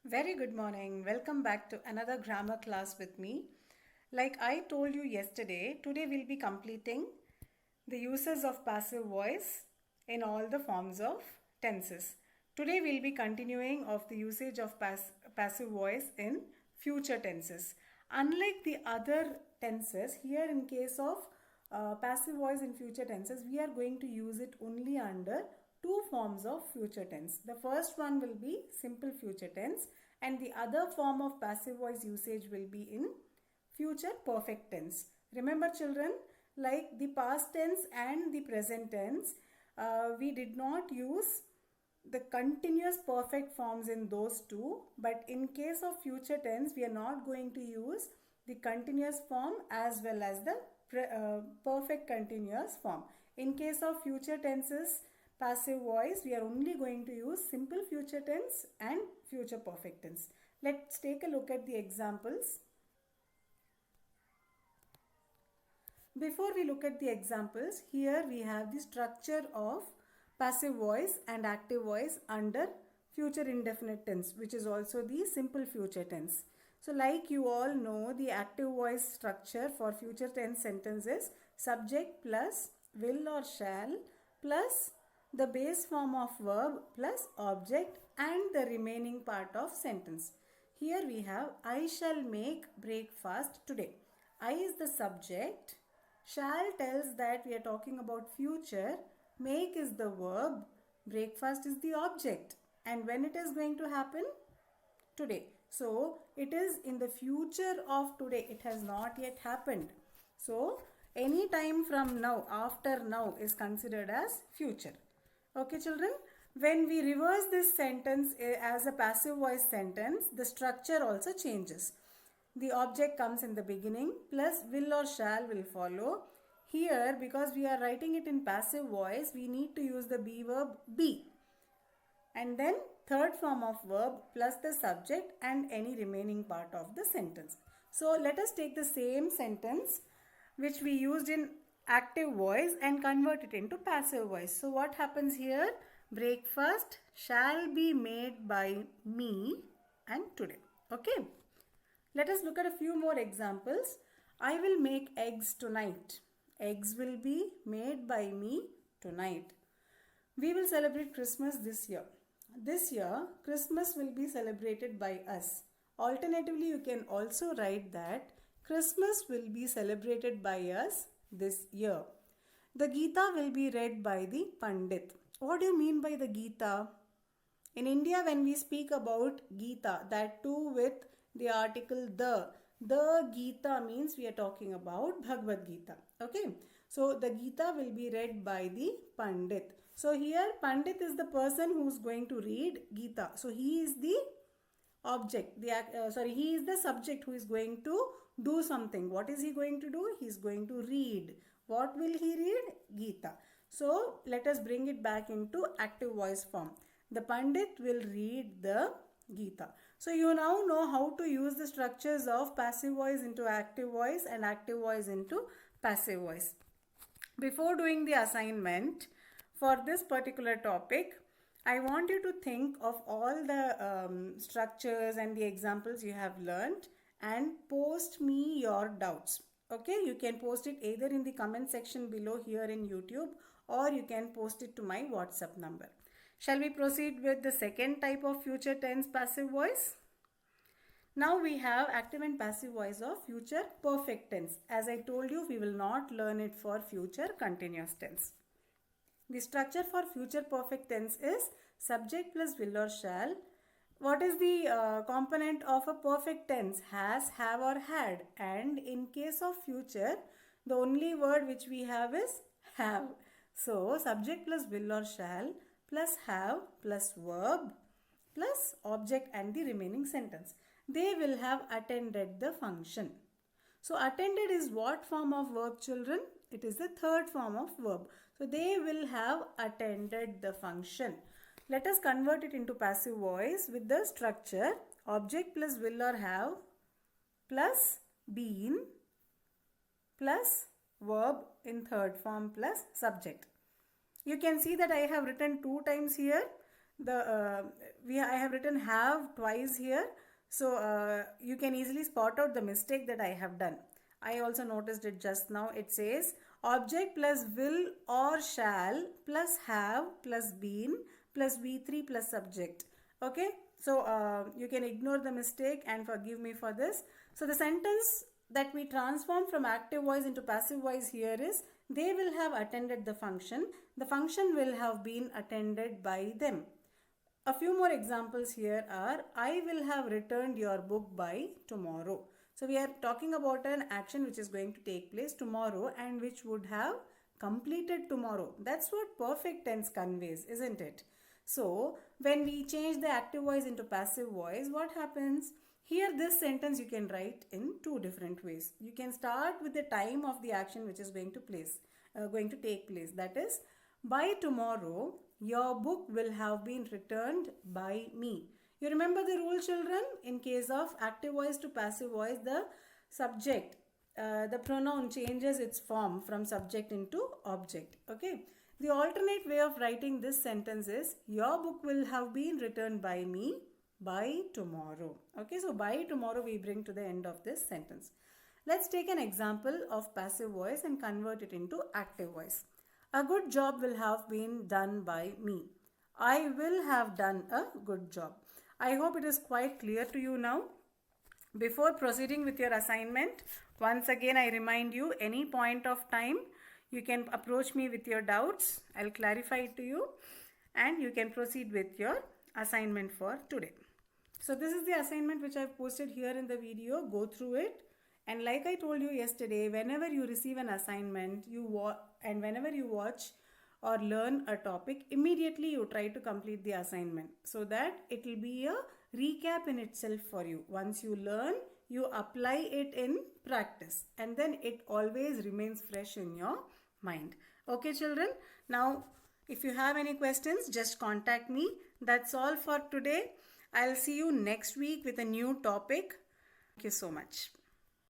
Very good morning. Welcome back to another grammar class with me. Like I told you yesterday, today we'll be completing the uses of passive voice in all the forms of tenses. Today we'll be continuing of the usage of passive voice in future tenses. Unlike the other tenses, here in case of passive voice in future tenses, we are going to use it only under two forms of future tense. The first one will be simple future tense and the other form of passive voice usage will be in future perfect tense. Remember children, like the past tense and the present tense, we did not use the continuous perfect forms in those two, but in case of future tense we are not going to use the continuous form as well as the perfect continuous form. In case of future tenses passive voice, we are only going to use simple future tense and future perfect tense. Let's take a look at the examples. Before we look at the examples, here we have the structure of passive voice and active voice under future indefinite tense, which is also the simple future tense. So like you all know, the active voice structure for future tense sentences: subject plus will or shall plus the base form of verb plus object and the remaining part of sentence. Here we have I shall make breakfast today. I is the subject. Shall tells that we are talking about future. Make is the verb. Breakfast is the object. And when it is going to happen? Today. So it is in the future of today. It has not yet happened. So any time from now, after now, is considered as future. Okay children? When we reverse this sentence as a passive voice sentence, the structure also changes. The object comes in the beginning plus will or shall will follow. Here, because we are writing it in passive voice, we need to use the be verb be. And then third form of verb plus the subject and any remaining part of the sentence. So let us take the same sentence which we used in active voice and convert it into passive voice. So what happens here? Breakfast shall be made by me and today. Okay. Let us look at a few more examples. I will make eggs tonight. Eggs will be made by me tonight. We will celebrate Christmas this year. This year, Christmas will be celebrated by us. Alternatively, you can also write that Christmas will be celebrated by us this year. The Gita will be read by the Pandit. What do you mean by the Gita? In India, when we speak about Gita, that too with the article the Gita means we are talking about Bhagavad Gita. Okay. So the Gita will be read by the Pandit. So here Pandit is the person who is going to read Gita. So he is the object. He is the subject who is going to do something. What is he going to do? He is going to read. What will he read? Gita. So let us bring it back into active voice form. The Pandit will read the Gita. So you now know how to use the structures of passive voice into active voice and active voice into passive voice. Before doing the assignment for this particular topic, I want you to think of all the structures and the examples you have learned and post me your doubts. Okay, you can post it either in the comment section below here in YouTube or you can post it to my WhatsApp number. Shall we proceed with the second type of future tense passive voice? Now we have active and passive voice of future perfect tense. As I told you, we will not learn it for future continuous tense. The structure for future perfect tense is subject plus will or shall. What is the component of a perfect tense? Has, have or had. And in case of future, the only word which we have is have. So subject plus will or shall plus have plus verb plus object and the remaining sentence. They will have attended the function. So attended is what form of verb children? It is the third form of verb. So they will have attended the function. Let us convert it into passive voice with the structure object plus will or have plus been plus verb in third form plus subject. You can see that I have written two times here. I have written have twice here, so you can easily spot out the mistake that I have done. I also noticed it just now. It says object plus will or shall plus have plus been plus V3 plus subject. Okay, so you can ignore the mistake and forgive me for this. So the sentence that we transform from active voice into passive voice here is they will have attended the function. The function will have been attended by them. A few more examples here are I will have returned your book by tomorrow. So we are talking about an action which is going to take place tomorrow and which would have completed tomorrow. That's what perfect tense conveys, isn't it? So when we change the active voice into passive voice, what happens? Here this sentence you can write in two different ways. You can start with the time of the action which is going to take place. That is, by tomorrow your book will have been returned by me. You remember the rule, children? In case of active voice to passive voice, the subject, the pronoun changes its form from subject into object. Okay. The alternate way of writing this sentence is your book will have been returned by me by tomorrow. Okay, so by tomorrow we bring to the end of this sentence. Let's take an example of passive voice and convert it into active voice. A good job will have been done by me. I will have done a good job. I hope it is quite clear to you now. Before proceeding with your assignment, once again I remind you, any point of time you can approach me with your doubts. I'll clarify it to you and you can proceed with your assignment for today. So this is the assignment which I've posted here in the video. Go through it. And like I told you yesterday, whenever you receive an assignment and whenever you watch or learn a topic, immediately you try to complete the assignment so that it will be a recap in itself for you. Once you learn, you apply it in practice and then it always remains fresh in your mind. Okay, children? Now, if you have any questions, just contact me. That's all for today. I'll see you next week with a new topic. Thank you so much.